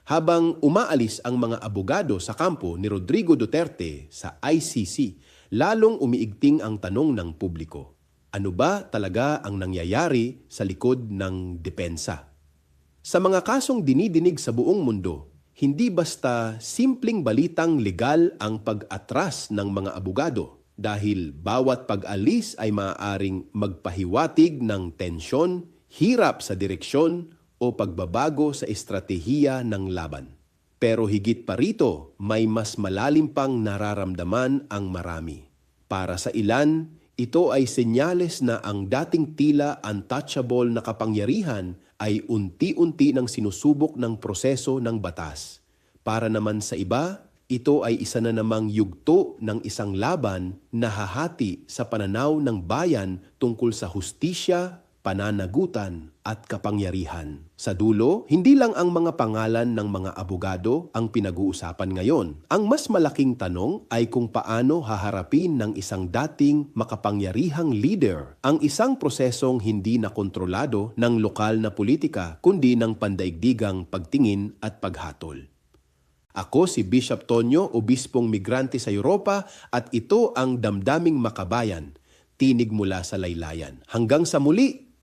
Habang umaalis ang mga abogado sa kampo ni Rodrigo Duterte sa ICC, lalong umiigting ang tanong ng publiko. Ano ba talaga ang nangyayari sa likod ng depensa? Sa mga kasong dinidinig sa buong mundo, hindi basta simpleng balitang legal ang pag-atras ng mga abogado dahil bawat pag-alis ay maaaring magpahiwatig ng tensyon, hirap sa direksyon o pagbabago sa estratehiya ng laban. Pero higit pa rito, may mas malalim pang nararamdaman ang marami. Para sa ilan, ito ay senyales na ang dating tila untouchable na kapangyarihan ay unti-unti nang sinusubok ng proseso ng batas. Para naman sa iba, ito ay isa na namang yugto ng isang laban na hahati sa pananaw ng bayan tungkol sa hustisya, pananagutan at kapangyarihan. Sa dulo, hindi lang ang mga pangalan ng mga abogado ang pinag-uusapan ngayon. Ang mas malaking tanong ay kung paano haharapin ng isang dating makapangyarihang leader ang isang prosesong hindi na kontrolado ng lokal na politika kundi ng pandaigdigang pagtingin at paghatol. Ako si Bishop Tonyo, obispong migrante sa Europa at ito ang Damdaming Makabayan, tinig mula sa laylayan. Hanggang sa muli!